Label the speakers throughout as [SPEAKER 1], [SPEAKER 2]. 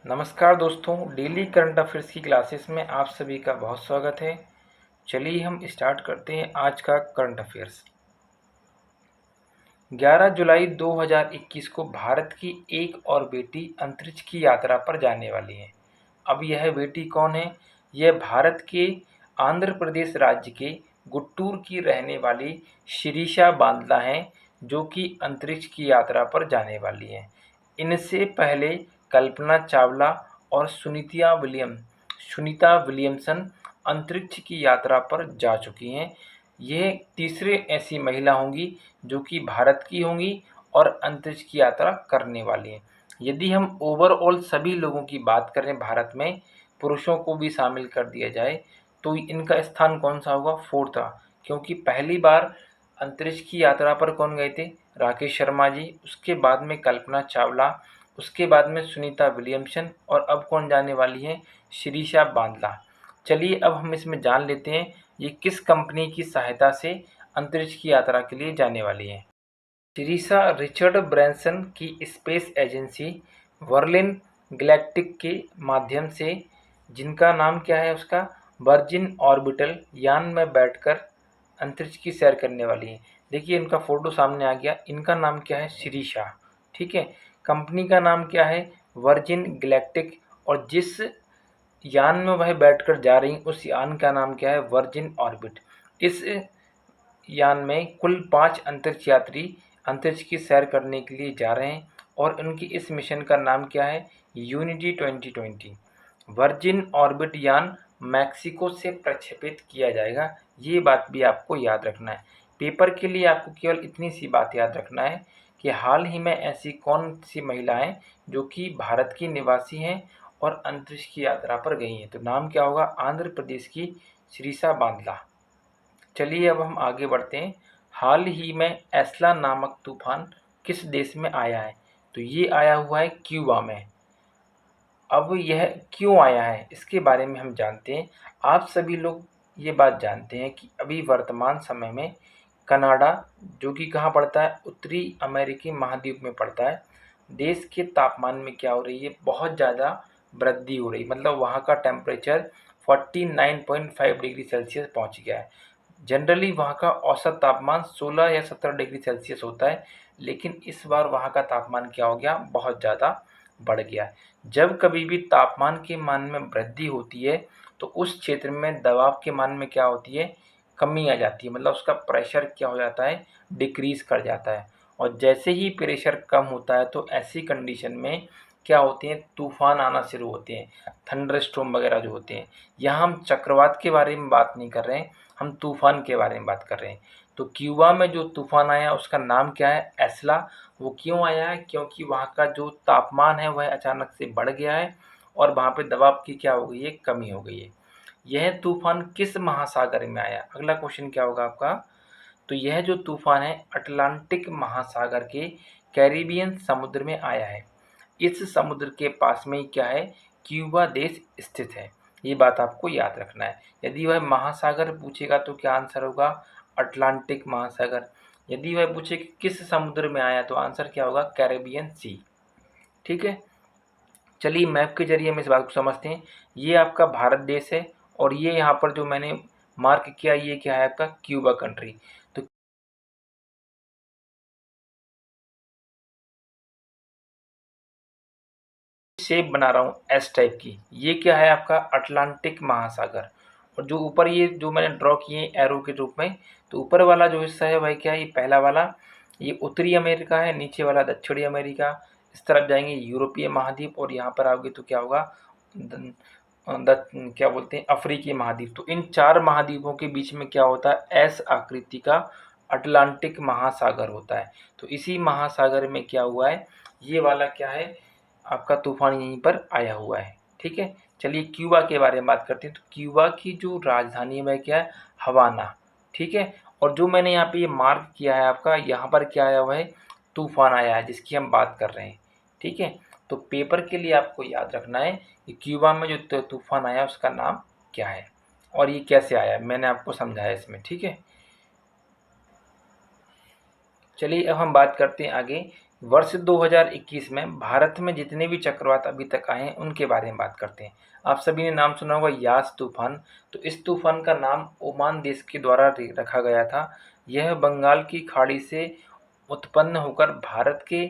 [SPEAKER 1] नमस्कार दोस्तों, daily current affairs की क्लासेस में आप सभी का बहुत स्वागत है। चलिए हम स्टार्ट करते हैं आज का करंट अफेयर्स। 11 जुलाई 2021 को भारत की एक और बेटी अंतरिक्ष की यात्रा पर जाने वाली है। अब यह बेटी कौन है? यह भारत के आंध्र प्रदेश राज्य के गुट्टूर की रहने वाली शिरीषा बांदला हैं, जो कि अंतरिक्ष की यात्रा पर जाने वाली हैं। इनसे पहले कल्पना चावला और सुनीता विलियमसन अंतरिक्ष की यात्रा पर जा चुकी हैं। यह तीसरे ऐसी महिला होंगी जो कि भारत की होंगी और अंतरिक्ष की यात्रा करने वाली हैं। यदि हम ओवरऑल सभी लोगों की बात करें, भारत में पुरुषों को भी शामिल कर दिया जाए, तो इनका स्थान कौन सा होगा? फोर्थ, क्योंकि पहली बार अंतरिक्ष की यात्रा पर कौन गए थे? राकेश शर्मा जी, उसके बाद में कल्पना चावला, उसके बाद में सुनीता विलियमसन और अब कौन जाने वाली है? शिरीषा बांदला। चलिए अब हम इसमें जान लेते हैं ये किस कंपनी की सहायता से अंतरिक्ष की यात्रा के लिए जाने वाली है। शिरीषा रिचर्ड ब्रैंसन की स्पेस एजेंसी वर्लिन गैलेक्टिक के माध्यम से, जिनका नाम क्या है उसका, वर्जिन ऑर्बिटल यान में बैठकर अंतरिक्ष की सैर करने वाली है। देखिए इनका फोटो सामने आ गया। इनका नाम क्या है? शिरीषा। ठीक है। कंपनी का नाम क्या है? Virgin galactic. और जिस यान में वह बैठकर जा रही उस यान का नाम क्या है? Virgin orbit. इस यान में कुल 5 अंतरिक्ष यात्री अंतरिक्ष की सैर करने के लिए जा रहे हैं और उनकी इस मिशन का नाम क्या है? यूनिटी 2020। वर्जिन ऑर्बिट यान मैक्सिको से प्रक्षेपित किया जाएगा। ये बात भी आपको याद रखना है। पेपर के लिए आपको केवल इतनी सी बात याद रखना है कि हाल ही में ऐसी कौन सी महिलाएं जो कि भारत की निवासी हैं और अंतरिक्ष की यात्रा पर गई हैं। तो नाम क्या होगा? आंध्र प्रदेश की शिरीषा बांदला। चलिए अब हम आगे बढ़ते हैं। हाल ही में एस्ला नामक तूफान किस देश में आया है? तो ये आया हुआ है क्यूबा में। अब यह क्यों आया है इसके बारे में हम जानते हैं। आप सभी लोग ये बात जानते हैं कि अभी वर्तमान समय में कनाडा, जो कि कहाँ पड़ता है? उत्तरी अमेरिकी महाद्वीप में पड़ता है। देश के तापमान में क्या हो रही है? बहुत ज़्यादा वृद्धि हो रही, मतलब वहाँ का टेम्परेचर 49.5 डिग्री सेल्सियस पहुँच गया है। जनरली वहाँ का औसत तापमान 16 या 17 डिग्री सेल्सियस होता है, लेकिन इस बार वहाँ का तापमान क्या हो गया? बहुत ज़्यादा बढ़ गया है। जब कभी भी तापमान के मान में वृद्धि होती है तो उस क्षेत्र में दबाव के मान में क्या होती है? कमी आ जाती है, मतलब उसका प्रेशर क्या हो जाता है? डिक्रीज कर जाता है। और जैसे ही प्रेशर कम होता है तो ऐसी कंडीशन में क्या होते हैं? तूफान आना शुरू होते हैं, थंडरस्टॉर्म वगैरह जो होते हैं। यहाँ हम चक्रवात के बारे में बात नहीं कर रहे हैं, हम तूफान के बारे में बात कर रहे हैं। तो क्यूबा में जो तूफान आया उसका नाम क्या है? एस्ला। वो क्यों आया है? क्योंकि वहाँ का जो तापमान है वह अचानक से बढ़ गया है और वहाँ पे दबाव की क्या हो गई है? कमी हो गई है। यह तूफान किस महासागर में आया? अगला क्वेश्चन क्या होगा आपका? तो यह जो तूफान है अटलांटिक महासागर के कैरिबियन समुद्र में आया है। इस समुद्र के पास में ही क्या है? क्यूबा देश स्थित है। ये बात आपको याद रखना है। यदि वह महासागर पूछेगा तो क्या आंसर होगा? अटलांटिक महासागर। यदि वह पूछे कि किस समुद्र में आया तो आंसर क्या होगा? Caribbean sea. ठीक है। चलिए मैप के जरिए हम इस बात को समझते हैं। ये आपका भारत देश है और ये यहाँ पर जो मैंने मार्क किया ये क्या है? आपका क्यूबा कंट्री। तो शेप बना रहा हूँ एस टाइप की, ये क्या है? आपका अटलांटिक महासागर। और जो ऊपर ये जो मैंने ड्रॉ किए एरो के रूप में, तो ऊपर वाला जो हिस्सा है वह क्या है? ये पहला वाला ये उत्तरी अमेरिका है, नीचे वाला दक्षिणी अमेरिका। इस तरफ जाएंगे यूरोपीय महाद्वीप और यहाँ पर आओगे तो क्या होगा? क्या बोलते हैं? अफ्रीकी महाद्वीप। तो इन 4 महाद्वीपों के बीच में क्या होता है? एस आकृति का अटलांटिक महासागर होता है। तो इसी महासागर में क्या हुआ है? ये वाला क्या है? आपका तूफान यहीं पर आया हुआ है। ठीक है। चलिए क्यूबा के बारे में बात करते हैं। तो क्यूबा की जो राजधानी है वह क्या है? हवाना। ठीक है। और जो मैंने यहाँ पे ये मार्क किया है आपका, यहाँ पर क्या आया हुआ है? तूफान आया है जिसकी हम बात कर रहे हैं। ठीक है। तो पेपर के लिए आपको याद रखना है कि क्यूबा में जो तूफान आया उसका नाम क्या है और ये कैसे आया, मैंने आपको समझाया इसमें। ठीक है। चलिए अब हम बात करते हैं आगे वर्ष 2021 में भारत में जितने भी चक्रवात अभी तक आए हैं उनके बारे में बात करते हैं। आप सभी ने नाम सुना होगा यास तूफान। तो इस तूफान का नाम ओमान देश के द्वारा रखा गया था। यह बंगाल की खाड़ी से उत्पन्न होकर भारत के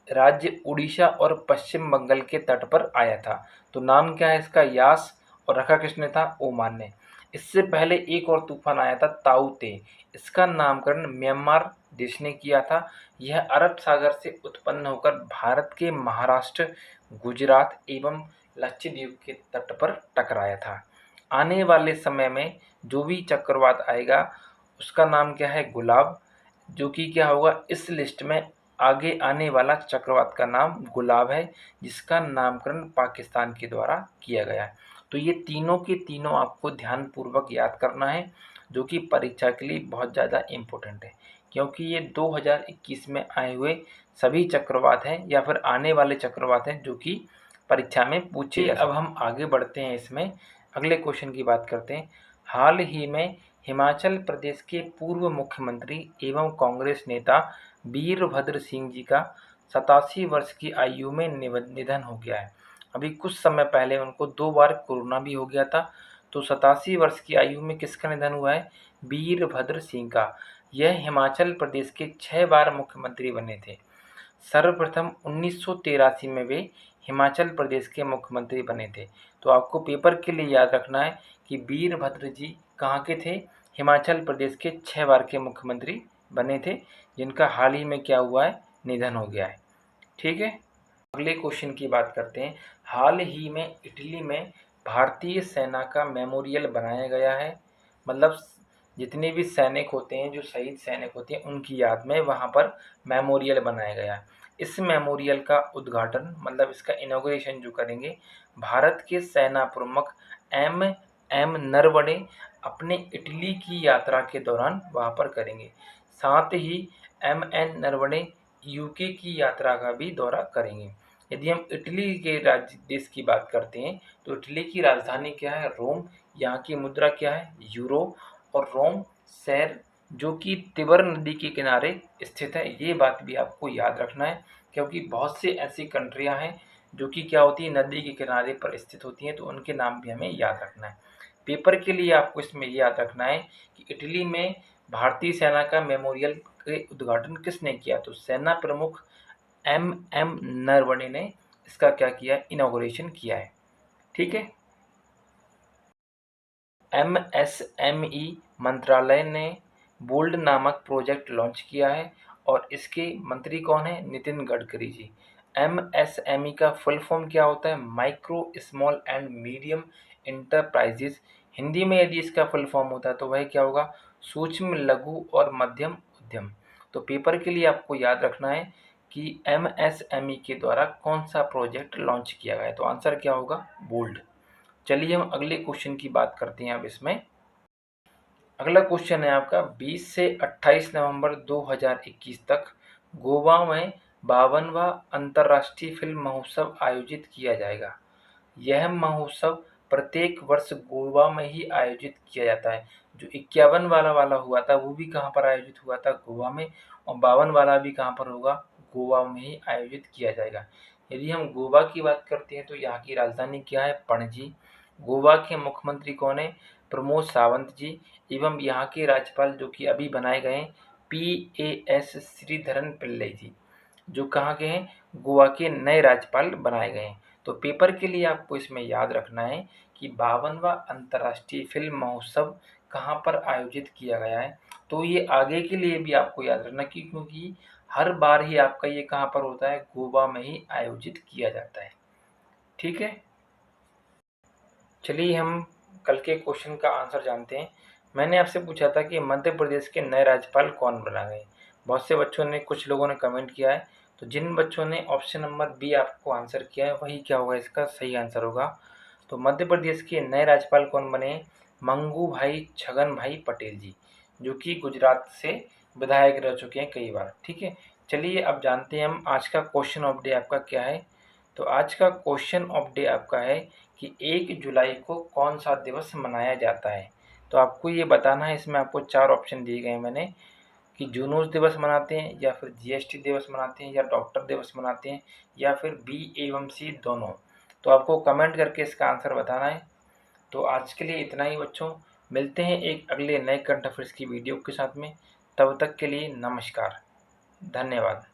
[SPEAKER 1] राज्य उड़ीसा और पश्चिम बंगाल के तट पर आया था। तो नाम क्या है इसका? यास। और रखा किसने था? ओमान ने। इससे पहले एक और तूफान आया था ताऊ ते। इसका नामकरण म्यांमार देश ने किया था। यह अरब सागर से उत्पन्न होकर भारत के महाराष्ट्र, गुजरात एवं लक्षद्वीप के तट पर टकराया था। आने वाले समय में जो भी चक्रवात आएगा उसका नाम क्या है? गुलाब। जो कि क्या होगा, इस लिस्ट में आगे आने वाला चक्रवात का नाम गुलाब है, जिसका नामकरण पाकिस्तान के द्वारा किया गया है। तो ये तीनों के तीनों आपको ध्यानपूर्वक याद करना है, जो कि परीक्षा के लिए बहुत ज़्यादा इम्पोर्टेंट है, क्योंकि ये 2021 में आए हुए सभी चक्रवात हैं या फिर आने वाले चक्रवात हैं जो कि परीक्षा में पूछे जा सकते हैं। अब हम आगे बढ़ते हैं, इसमें अगले क्वेश्चन की बात करते हैं। हाल ही में हिमाचल प्रदेश के पूर्व मुख्यमंत्री एवं कांग्रेस नेता वीरभद्र सिंह जी का 87 वर्ष की आयु में निधन हो गया है। अभी कुछ समय पहले उनको 2 बार कोरोना भी हो गया था। तो 87 वर्ष की आयु में किसका निधन हुआ है? वीरभद्र सिंह का। यह हिमाचल प्रदेश के 6 बार मुख्यमंत्री बने थे। सर्वप्रथम 1983 में वे हिमाचल प्रदेश के मुख्यमंत्री बने थे। तो आपको पेपर के लिए याद रखना है कि वीरभद्र जी कहाँ के थे? हिमाचल प्रदेश के 6 बार के मुख्यमंत्री बने थे, जिनका हाल ही में क्या हुआ है? निधन हो गया है। ठीक है, अगले क्वेश्चन की बात करते हैं। हाल ही में इटली में भारतीय सेना का मेमोरियल बनाया गया है। मतलब जितने भी सैनिक होते हैं, जो शहीद सैनिक होते हैं, उनकी याद में वहाँ पर मेमोरियल बनाया गया है। इस मेमोरियल का उद्घाटन, मतलब इसका इनॉग्रेशन जो करेंगे, भारत के सेना प्रमुख एम नरवणे अपने इटली की यात्रा के दौरान वहाँ पर करेंगे। साथ ही एन नरवणे यूके की यात्रा का भी दौरा करेंगे। यदि हम इटली के राज्य देश की बात करते हैं तो इटली की राजधानी क्या है? रोम। यहाँ की मुद्रा क्या है? यूरो। और रोम शहर जो कि तिबर नदी के किनारे स्थित है, ये बात भी आपको याद रखना है, क्योंकि बहुत से ऐसी कंट्रियां हैं जो कि क्या होती है? नदी के किनारे पर स्थित होती हैं, तो उनके नाम भी हमें याद रखना है। पेपर के लिए आपको इसमें याद रखना है कि इटली में भारतीय सेना का मेमोरियल के उद्घाटन किसने किया? तो सेना प्रमुख एम नरवणे ने इसका क्या किया? इनॉग्रेशन किया है। ठीक है, एमएसएमई मंत्रालय ने बोल्ड नामक प्रोजेक्ट लॉन्च किया है और इसके मंत्री कौन है? नितिन गडकरी जी। एमएसएमई का फुल फॉर्म क्या होता है? Micro small and medium enterprises. Hindi में यदि इसका फुल फॉर्म होता है तो वह क्या होगा? सूक्ष्म, लघु और मध्यम उद्यम। तो पेपर के लिए आपको याद रखना है कि एमएसएमई के द्वारा कौन सा प्रोजेक्ट लॉन्च किया गया है। तो आंसर क्या होगा? बोल्ड। चलिए हम अगले क्वेश्चन की बात करते हैं अब इसमें। अगला क्वेश्चन है आपका, 20 से 28 नवंबर 2021 तक गोवा में 52वां अंतर्राष्ट्रीय फिल्म महोत्सव आयोजित किया जाएगा। यह महोत्सव प्रत्येक वर्ष गोवा में ही आयोजित किया जाता है। जो 51 वाला हुआ था वो भी कहाँ पर आयोजित हुआ था? गोवा में। और 52 वाला भी कहाँ पर होगा? गोवा में ही आयोजित किया जाएगा। यदि हम गोवा की बात करते हैं तो यहाँ की राजधानी क्या है? पणजी। गोवा के मुख्यमंत्री कौन है? प्रमोद सावंत जी। एवं यहाँ के राज्यपाल जो कि अभी बनाए गए हैं, PAS श्रीधरन पिल्लई जी, जो कहाँ के हैं? गोवा के नए राज्यपाल बनाए गए हैं। तो पेपर के लिए आपको इसमें याद रखना है कि 52वां अंतर्राष्ट्रीय फिल्म महोत्सव कहाँ पर आयोजित किया गया है। तो ये आगे के लिए भी आपको याद रखना कि क्योंकि हर बार ही आपका ये कहाँ पर होता है? गोवा में ही आयोजित किया जाता है। ठीक है, चलिए हम कल के क्वेश्चन का आंसर जानते हैं। मैंने आपसे पूछा था कि मध्य प्रदेश के नए राज्यपाल कौन बना गए। बहुत से बच्चों ने, कुछ लोगों ने कमेंट किया है। तो जिन बच्चों ने ऑप्शन नंबर बी आपको आंसर किया है वही क्या होगा? इसका सही आंसर होगा। तो मध्य प्रदेश के नए राज्यपाल कौन बने? मंगू भाई छगन भाई पटेल जी, जो कि गुजरात से विधायक रह चुके हैं कई बार। ठीक है, चलिए अब जानते हैं हम आज का क्वेश्चन ऑफ डे आपका क्या है। तो आज का क्वेश्चन ऑफ डे आपका है कि 1 जुलाई को कौन सा दिवस मनाया जाता है। तो आपको ये बताना है। इसमें आपको 4 ऑप्शन दिए गए हैं मैंने, कि जूनूस दिवस मनाते हैं या फिर जीएसटी दिवस मनाते हैं या डॉक्टर दिवस मनाते हैं या फिर बी एवं सी दोनों। तो आपको कमेंट करके इसका आंसर बताना है। तो आज के लिए इतना ही बच्चों, मिलते हैं एक अगले नए करंट अफेयर्स की वीडियो के साथ में। तब तक के लिए नमस्कार, धन्यवाद।